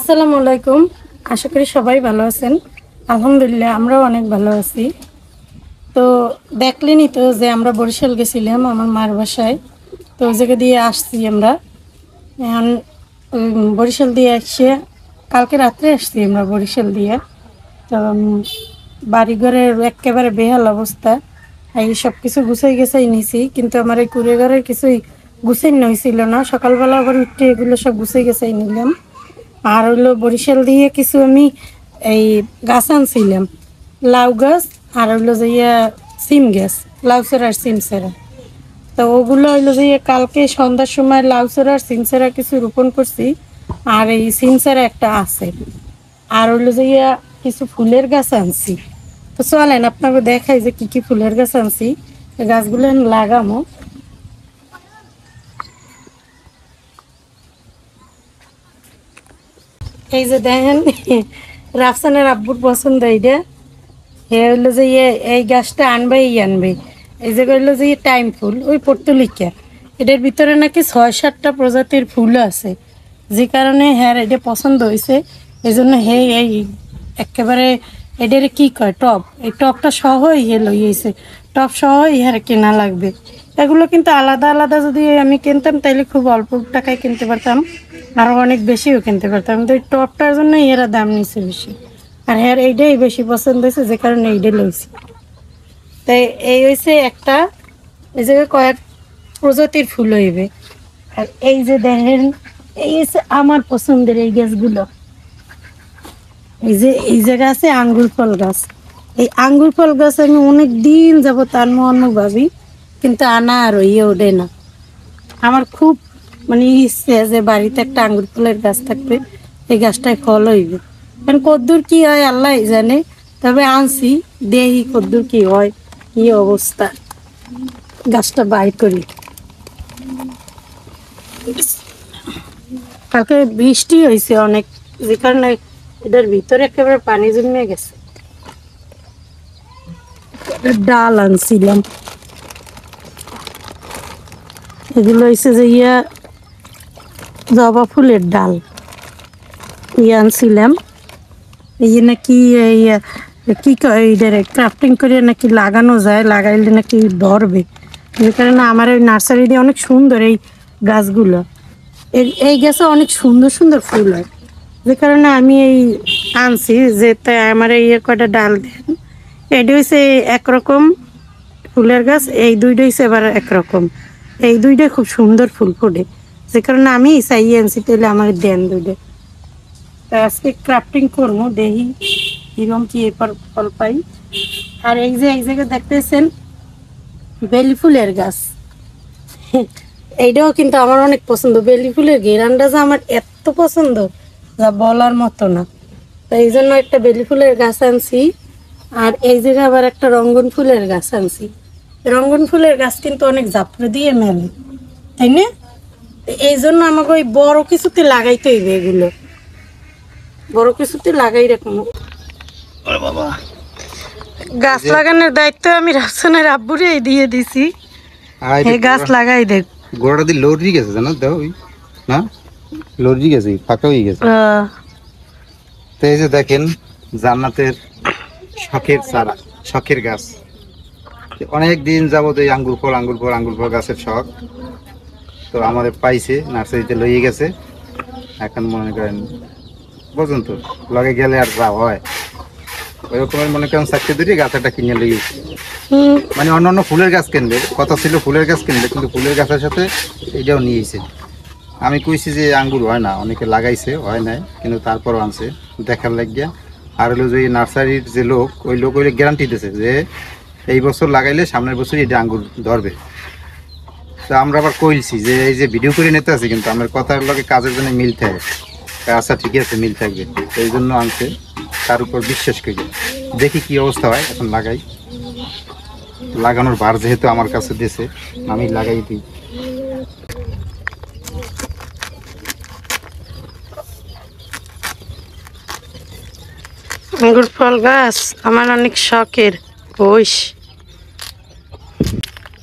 আসসালামু আলাইকুম। আশা করি সবাই ভালো আছেন। আলহামদুলিল্লাহ আমরাও অনেক ভালো আছি। তো দেখলেনই তো যে আমরা বরিশাল গেছিলাম আমার মার বাসায়। তো ওই জায়গা দিয়ে আসছি আমরা। এখন বরিশাল দিয়ে এসে কালকে রাত্রে আসছি আমরা বরিশাল দিয়ে। তো বাড়িঘরের একেবারে বেহাল অবস্থা। এই সব কিছু গুছাই গেছাই নিছি, কিন্তু আমার এই কুড়ে ঘরের কিছুই গুছাই হয়েছিল না। সকালবেলা আবার উঠে এগুলো সব গুছাই গেছাই নিলাম। আর হইলো বরিশাল দিয়ে কিছু আমি এই গাছ আনছিলাম, লাউ গাছ আর হইলো যে সিম গাছ, লাউ সেরা আর সিম সেরা। তো ওগুলো হইলো যে কালকে সন্ধ্যার সময় লাউ সেরা আর সিম সেরা কিছু রোপণ করছি, আর এই সিম সেরা একটা আছে। আর হইলো যে কিছু ফুলের গাছ আনছি। তো চলেন আপনাকে দেখাই যে কি কি ফুলের গাছ আনছি। এই গাছগুলো লাগামো। এই যে দেখেন, রাফসানের আব্বুর পছন্দ এইটা। হে হইলো যে এই গাছটা আনবে। এই যে হইলো যে টাইম ফুল, ওই পর্তুলিকা। এটার ভিতরে নাকি ৬-৭টা প্রজাতির ফুল আছে, যে কারণে হ্যাঁ এটা পছন্দ হয়েছে। এই জন্য এই একেবারে এটার কি কয় টপ, এই টপটা সহ ইয়ে লইয়েছে, টপ সহ ইহার কেনা লাগবে। এগুলো কিন্তু আলাদা আলাদা যদি আমি কিনতাম তাইলে খুব অল্প টাকায় কিনতে পারতাম, আরও অনেক বেশিও কিনতে পারতাম। কিন্তু এই টপটার জন্য এরা দাম নিচ্ছে বেশি। আর হ্যাঁ এইটাই বেশি পছন্দ হয়েছে, যে কারণে এইটাই লইছি। তাই এই হয়েছে একটা, এই জায়গায় কয়েক প্রজাতির ফুল হইবে। আর এই যে দেখেন, এই হচ্ছে আমার পছন্দের এই গাছগুলো। এই জায়গা আছে আঙ্গুর ফল গাছ। এই আঙ্গুর ফল গাছ আমি অনেক দিন যাবো তার মন ভাবি, কিন্তু আনা আর ইয়ে ওঠে না। আমার খুব মানে ইচ্ছে যে বাড়িতে একটা আঙ্গুর ফলের গাছ থাকবে, এই গাছটায় ফল হইবে। কারণ কদ্দূর কি হয় আল্লাহ জানে, তবে আনছি, দেখি কদ্দূর কি হয়, কি অবস্থা। গাছটা বাইর করি। কালকে বৃষ্টি হয়েছে অনেক, যে কারণে এটার ভিতরে একেবারে পানি জমে গেছে। ডাল আনছিলাম, এগুলো হয়েছে যে জবা ফুলের ডাল আনছিলাম। এই নাকি কি কয় এদের ক্রাফটিং করে নাকি লাগানো যায়, লাগাইলে নাকি ধরবে। যে কারণে আমার ওই নার্সারি দিয়ে অনেক সুন্দর এই গাছগুলো। এই গাছে অনেক সুন্দর সুন্দর ফুল হয়, যে কারণে আমি এই আনছি। যে তাই আমার এই কয়টা ডাল দেন। এটা হচ্ছে একরকম ফুলের গাছ, এই দুইটা হচ্ছে এবার একরকম। এই দুইটা খুব সুন্দর ফুল ফোটে, যে কারণে আমি চাইয়ে আনছি, তাহলে আমার দেন দুইটা। তাই আজকে ক্রাফটিং করবো, দেখি কিরম কি এরপর ফল পাই। আর এই যে এই জায়গায় দেখতেছেন বেলি ফুলের গাছ, এইটাও কিন্তু আমার অনেক পছন্দ। বেলি ফুলের ঘেরানটা যে আমার এত পছন্দ যা বলার মতো না। তো এই জন্য একটা বেলি ফুলের গাছ আনছি। আর এই জায়গায় আবার একটা রঙ্গন ফুলের গাছ আনছি। রঙ্গন ফুলের গাছ কিন্তু অনেক জাপড়ে দিয়ে মেলে, তাই না? এই জন্য আমাকে ওই বড় কিছুতে লাগাইতে হইবে। এগুলো বড় কিছুতে লাগাই রাখবো। বাবা, গাছ লাগানোর দায়িত্ব আমি রাফসানের আব্বুরে দিয়ে দিছি। এই গাছ লাগাই দেখ। গোড়াটা দিয়ে লড়ি গেছে জানো, দাও না, লড়ি গেছে, ফাঁকা হয়ে গেছে। তো এই যে দেখেন জান্নাতের শখের চারা, শখের গাছ। অনেক দিন যাবত এই আঙ্গুর ফল গাছের শখ। তো আমাদের পাইছে, নার্সারিতে লইয়ে গেছে। এখন মনে করেন পর্যন্ত লগে গেলে আর যা হয় ওই রকমের মনে করেন চারটে দুটি গাছ একটা কিনে লেগেছে। মানে অন্যান্য ফুলের গাছ কিনবে কথা ছিল, ফুলের গাছ কিনবে, কিন্তু ফুলের গাছের সাথে এটাও নিয়েছে। আমি কইছি যে আঙ্গুর হয় না, অনেকে লাগাইছে হয় নাই, কিন্তু তারপরও আনছে দেখার লাগিয়া। আর হলো যে নার্সারির যে লোক, ওই লোক ওই গ্যারান্টি দিয়েছে যে এই বছর লাগাইলে সামনের বছর এটা আঙ্গুর ধরবে। তো আমরা আবার কইছি যে এই যে ভিডিও করে নিতে আছে, কিন্তু আমার কথার লগে কাজের জন্য মিল থাকে। আচ্ছা ঠিক আছে, মিল থাকবে, এই জন্য আনছে। তার উপর বিশ্বাস করি, দেখি কি অবস্থা হয়। এখন লাগাই, লাগানোর ভার যেহেতু আমার কাছে দিয়েছে, আমি লাগাই দিই। আঙ্গুর ফল গাছ আমার অনেক শখের। বইস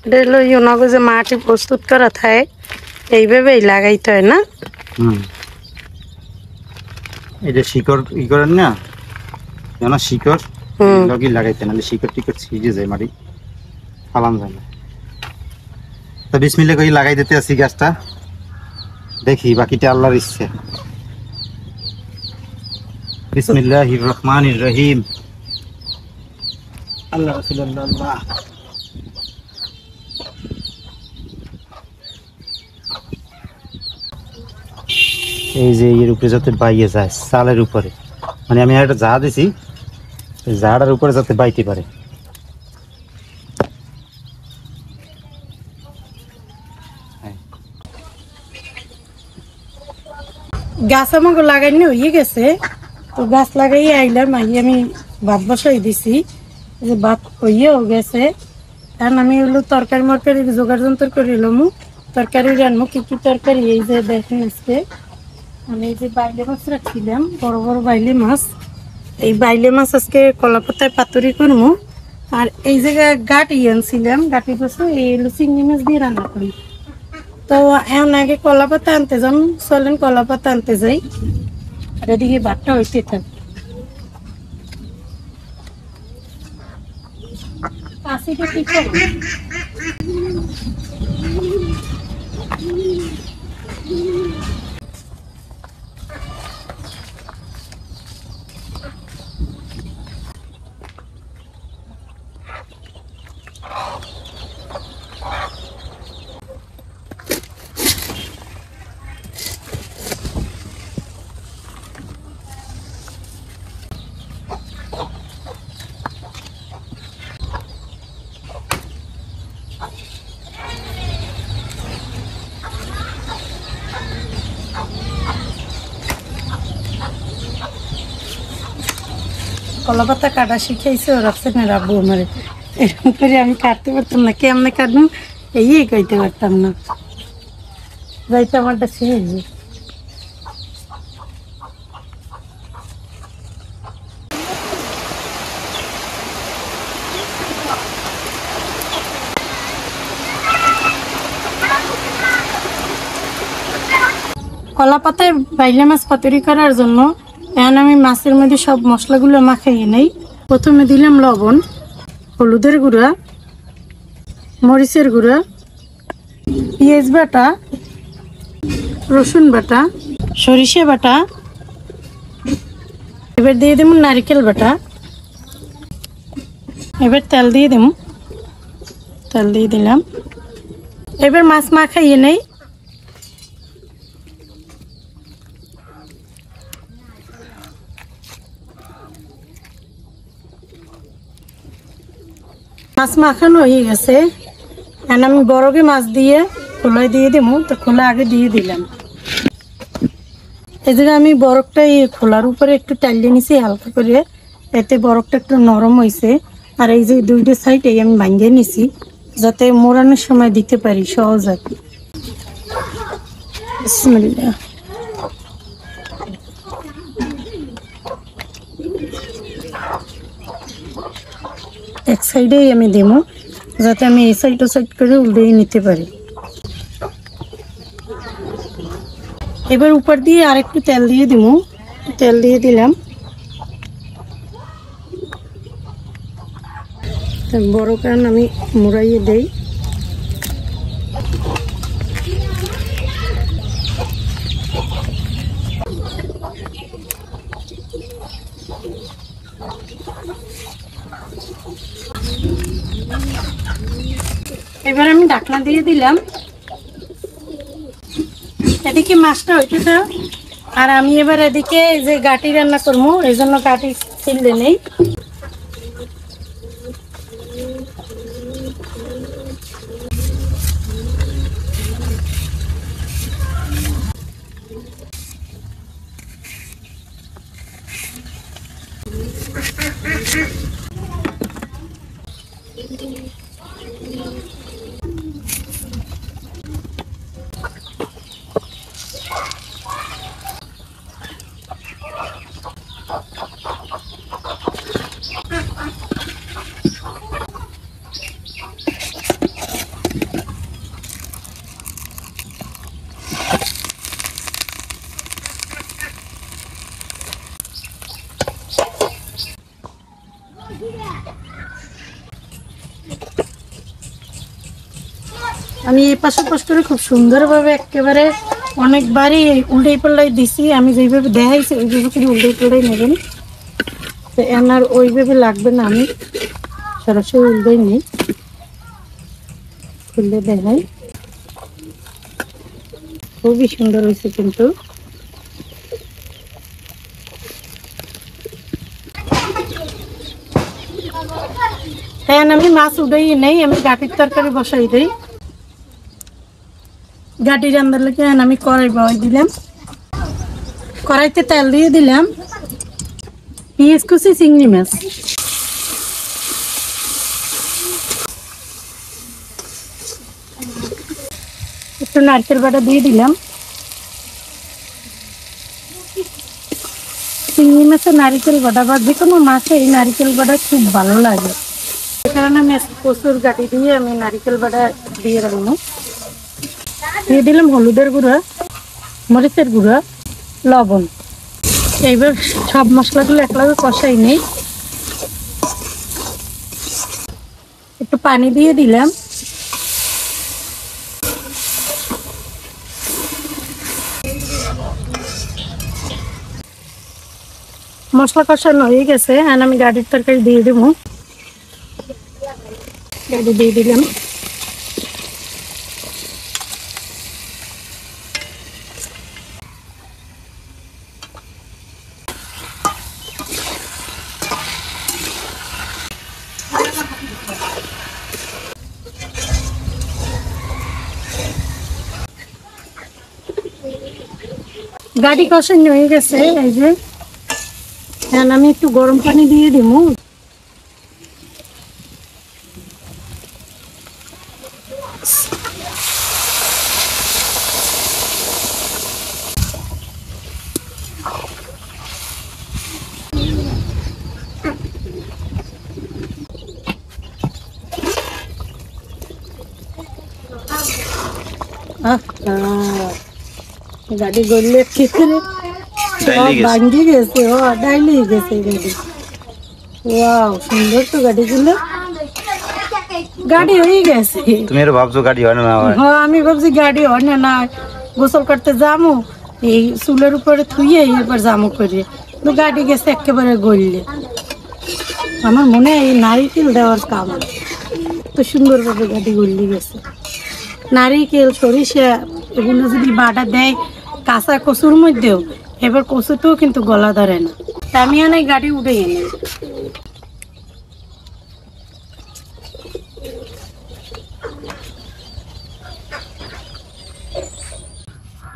এটা যে মাটি প্রস্তুত করা থাকে, এইভাবেই লাগাইতে হয় না? এটা শিকড় ই করেন না, যেন শিকড় লগি লাগাইতে, নাহলে শিকড় টিকড় ছিঁড়ে যায়, মাটি ফালান যায় না। তো বিসমিল্লাহ কই লাগাই দিতে আছি গাছটা, দেখি বাকিটা আল্লাহর ইচ্ছে। বিসমিল্লাহির রহমানির রহিম। আল্লাহ রাসূলুল্লাহ। এই যে এর উপরে যাতে বাইয়ে যায়, চালের উপরে, মানে আমি একটা জাহা দিছি, জাহাটার উপরে যাতে বাইতে পারে। গাছ আমাকে লাগাইনি হয়ে গেছে, তো গাছ লাগাই আইলাম, আমি ভাত বসাই দিছি, যে ভাত হইয়েও গেছে। কারণ আমি হলো তরকারি মরকারি জোগাড় যন্ত্র করে এলাম, তরকারি রান্না কি কি তরকারি, এই যে দেখেন আজকে আমি এই যে বাইলে মাছ রাখছিলাম, বড় বড় বাইলে মাছ, এই বাইলে মাছ আজকে কলা পাতায় পাতুরি করবো। আর এই জায়গায় গাটি আনছিলাম, গাটি বসে এই হলো চিংড়ি মাছ দিয়ে রান্না করি। তো এখন আগে কলা পাতা আনতে যান, চলেন কলা পাতা আনতে যাই, আর এদিকে ভাতটা হইতে থাকে। কাশিটা কি করে? কলা পাতা কাটা শিখাইছে ওর আপসেন রাখবো আমার, এরকম করে আমি কাটতে পারতাম না, কেমনে কাটবো এই কইতে পারতাম না, যাইতে আমারটা ছিঁড়ে যে। কলা পাতায় বাইলে মাছ পাতুরি করার জন্য এখন আমি মাছের মধ্যে সব মশলাগুলো মাখাইয়ে নেই। প্রথমে দিলাম লবণ, হলুদের গুঁড়া, মরিচের গুঁড়া, পেঁয়াজ বাটা, রসুন বাটা, সরিষা বাটা, এবার দিয়ে দেব নারকেল বাটা, এবার তেল দিয়ে দেব, তেল দিয়ে দিলাম। এবার মাছ মাখাইয়ে নেই। মাছ মাখানো হয়ে গেছে, এখন আমি বরফে মাছ দিয়ে খোলায় দিয়ে দেবো, তো খোলা আগে দিয়ে দিলাম। এই জায়গায় আমি বরফটা এই খোলার উপরে একটু টাইলিয়ে নিছি হালকা করে, এতে বরফটা একটু নরম হয়েছে। আর এই যে দুইটা সাইডে আমি ভাঙিয়ে নিছি, যাতে মোড়ানোর সময় দিতে পারি সহজ আর কি। বিসমিল্লাহ। এক সাইডেই আমি দেবো, যাতে আমি এই সাইড ও সাইড করে উল্টে নিতে পারি। এবার উপর দিয়ে আরেকটু তেল দিয়ে দিব, তেল দিয়ে দিলাম। বড় কারণ আমি মুড়াইয়ে দেই। এবার আমি ঢাকনা দিয়ে দিলাম, এদিকে মাছটা হইতে থাক। আর আমি এবার এদিকে যে গাটি রান্না করবো, এই জন্য গাটি ছিললে নেই। আমি এই পাশে পোস্ট করে খুব সুন্দরভাবে একেবারে অনেকবারই উল্টাই পাল্লাই দিছি। আমি যেইভাবে দেখাইছি ওইভাবে করে উল্টাই পাল্লাই নেবেন, তো এনার ওইভাবে লাগবে না। আমি সরাসরি উল্টাই নিই, খুললে দেখাই। খুবই সুন্দর হয়েছে কিন্তু। হ্যাঁ, আমি মাছ উঠাই নেই, আমি গাটির তরকারি বসাই দিই। গাটি রান্নার লেগে আমি কড়াই বসাই দিলাম, কড়াইতে তেল দিয়ে দিলাম, পেঁয়াজ কুচি, চিংড়ি মাছ, একটু নারকেল বাটা দিয়ে দিলাম। চিংড়ি মাছে নারকেল বাটা বা যে কোনো মাছে এই নারকেল বাটা খুব ভালো লাগে, সে কারণে আমি কচুর গাটি দিয়ে আমি নারকেল বাটা দিয়ে রাখবো। দিয়ে দিলাম হলুদের গুঁড়া, মরিচের গুঁড়া, লবণ। এইবার সব মশলাগুলো একলাগে কষাই নেই, একটু পানি দিয়ে দিলাম। মশলা কষানো হয়ে গেছে, আর আমি গাড়ির তরকারি দিয়ে দেবো। গাড়ি দিয়ে দিলাম। গাড়ি কষানো হয়ে গেছে, এই যে আমি একটু গরম পানি দিয়ে দিব। গাড়ি গড়লে ভাঙ্গি গেছে, ও ডাইলি গেছে গাড়ি। ওয়াও, সুন্দর তো গাড়িগুলো। গাড়ি হয়ে গেছে। তুমি আর ভাবছো গাড়ি হয় না? হ্যাঁ, আমি ভাবছি গাড়ি হয় না, না গোসল করতে যামু এই চুলের উপরে থুইয়ে এবার জামু করে, তো গাড়ি গেছে একেবারে গড়লে। আমার মনে হয় এই নারিকেল দেওয়ার কাম, তো সুন্দরভাবে গাড়ি গড়লে গেছে। নারিকেল, সরিষা এগুলো যদি বাটা দেয় কাঁচা কচুর মধ্যেও, এবার কচুতেও কিন্তু গলা ধরে না। আমি অনেক গাড়ি উঠে এনে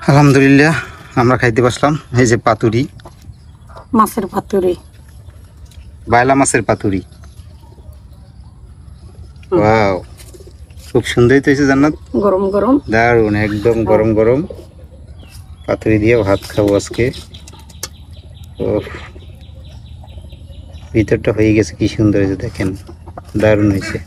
আলহামদুলিল্লাহ আমরা খাইতে বসলাম। এই যে পাতুরি, মাছের পাতুরি, বাইলা মাছের পাতুরি। ওয়াও, খুব সুন্দর হয়েছে জান্নাত। গরম গরম, দারুণ, একদম গরম গরম পাতুরি দিয়ে ভাত খাবো আজকে। ওহ, ভিতরটা হয়ে গেছে, কি সুন্দর হয়েছে দেখেন, দারুণ হয়েছে।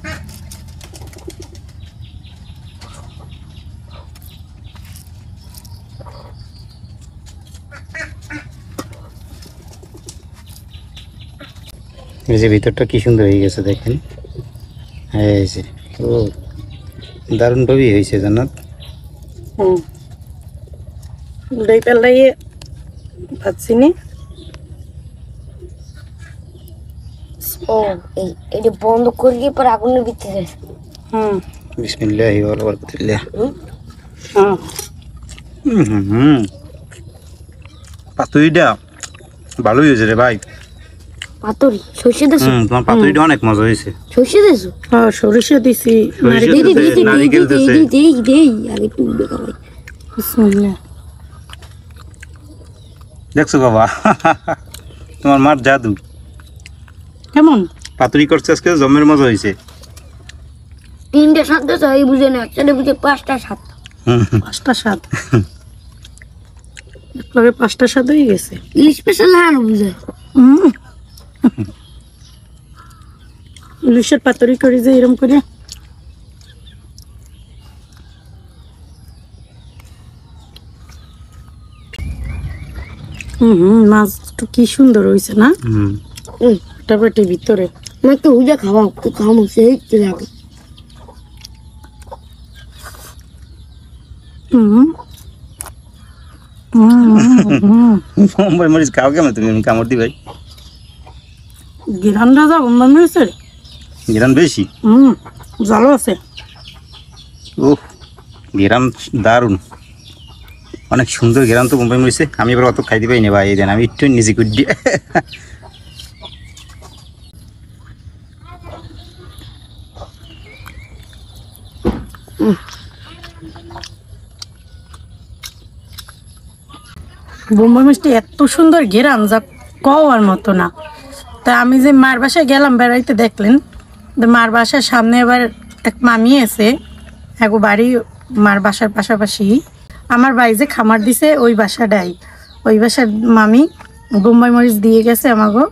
এই যে ভিতরটা কি সুন্দর হয়ে গেছে দেখেন। এই যে, ও দারুণ ভাবেই হয়েছে জান্নাত। উল্টাই পাল্টাইয়ে ভাজছি নি। ও এটা বন্ধ করলে পর আগুনের ভিতরে। বিসমিল্লাহি ওয়া বারাকাতুল্লাহ। পাতুরিটা ভালোই হয়েছে রে ভাই। পাতুরি সরষে দিছো? তোমার পাতুরিটা অনেক মজা হয়েছে। সরষে দিছো? হ্যাঁ, সরিষা দিছি, নারিকেল দিছে। দেই আগে তুলবে খাওয়াই। বিসমিল্লাহ। দেখছো বাবা, তোমার মার জাদু। কেমন পাতুরি করছে আজকে, জমের মজা হয়েছে। 3টা স্বাদ দিছো, এই বুঝে না, একসাথে বুঝে 5টা স্বাদ। 5টা স্বাদ, একলগে 5টা স্বাদ হয়ে গেছে। ইলিশ স্পেশাল আর বুঝে ইলিশের পাতুরি করি যে এরকম করে। মাছ তো কি সুন্দর হয়েছে না, পেটের ভিতরে। আমাকে উজা খাওয়াও, তো খাওয়ানো সেই লাগে। হুম বোম্বাই মরিচ খাও কেমন তুমি? আমি কামড় দি ভাই। গিরান রাজা বোম্বাই মরিচের ঘেরান বেশি। জালো আছে। ওহ, ঘেরান দারুণ, অনেক সুন্দর ঘেরান তো বোম্বাই মরিচে। আমি এবার অত খাইতে পাই না ভাই, এই দেন আমি একটু নিজে কুড়ি। বোম্বাই মিষ্টি এত সুন্দর ঘেরান যা কওয়ার মতো না। তা আমি যে মার বাসায় গেলাম বেড়াইতে, দেখলেন তো মার বাসার সামনে এবার এক মামি আছে, এক বাড়ি মার বাসার পাশাপাশি আমার ভাই যে খামার দিছে ওই বাসাটাই, ওই বাসার মামি বোম্বাই মরিচ দিয়ে গেছে আমাগো,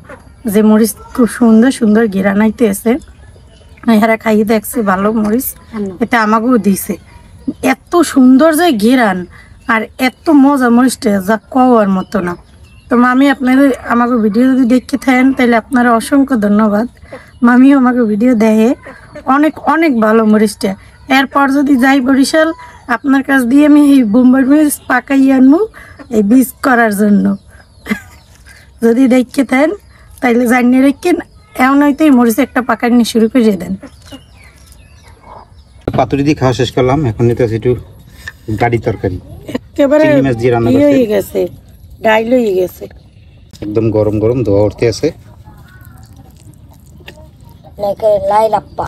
যে মরিচ খুব সুন্দর সুন্দর ঘেরান আইতে আছে। এরা খাইয়ে দেখছে ভালো মরিচ, এটা আমাকেও দিছে। এত সুন্দর যে ঘেরান আর এত মজা মরিচটা যা কওয়ার মতো না। তো মামি আপনাদের আমাকে ভিডিও যদি দেখতে থাকেন তাহলে আপনারা অসংখ্য ধন্যবাদ। মামিও আমাকে ভিডিও দেখে, অনেক অনেক ভালো মরিচটা। এরপর যদি যাই বরিশাল আপনার কাছ দিয়ে আমি এই বোম্বাই মরিচ পাকাই আনবো এই বীজ করার জন্য। যদি দেখতে থাকেন তাইলে জানিয়ে রেখেন, এমন হয়তো এই মরিচ একটা পাকাই নিয়ে শুরু করে দেন। পাতুরি দিয়ে খাওয়া শেষ করলাম, এখন নিতে আছে একটু গাড়ি তরকারি। একেবারে চিংড়ি মাছ দিয়ে রান্না ইয়ে করছে। হয়ে গেছে, ডাইল হয়ে গেছে। একদম গরম গরম ধোয়া উঠতে আছে। নাকি লাই লাপ্পা।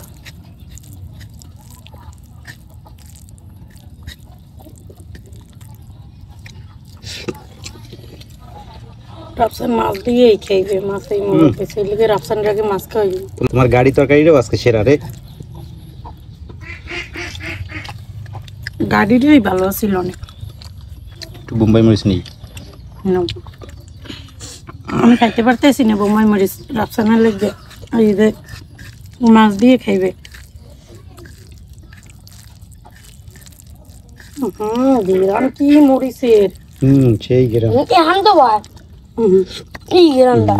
রাফসান মাছ দিয়েই খাইবে, মাছ এই মনে ছেলেকে রাফসান রাগে মাছ খাওয়াইবে। তোমার গাড়ি তরকারিটাও আজকে সেরা রে। গাড়িটাই ভালো ছিল অনেক। একটু বোম্বাই মরিচ নেই। নাও। আমি খাইতে পারতেছি না বোম্বাই মরিচ, রাফসানের লেগে এই যে মাছ দিয়ে খাইবে। ঘিরান কি মরিচের। সেই গেরাম। নাকি হান তো ভাই কি গিরান্ডা।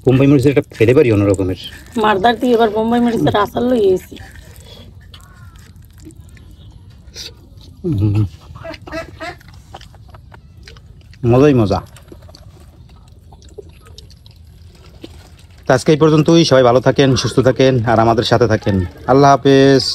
বোম্বাই মরিচের একটা ফ্লেভারই অন্যরকমের। মারদার দিয়ে এবার বোম্বাই মরিচের আচার লই এসেছি। মজাই মজা। তো আজকে এই পর্যন্তই, সবাই ভালো থাকেন, সুস্থ থাকেন আর আমাদের সাথে থাকেন। আল্লাহ হাফেজ।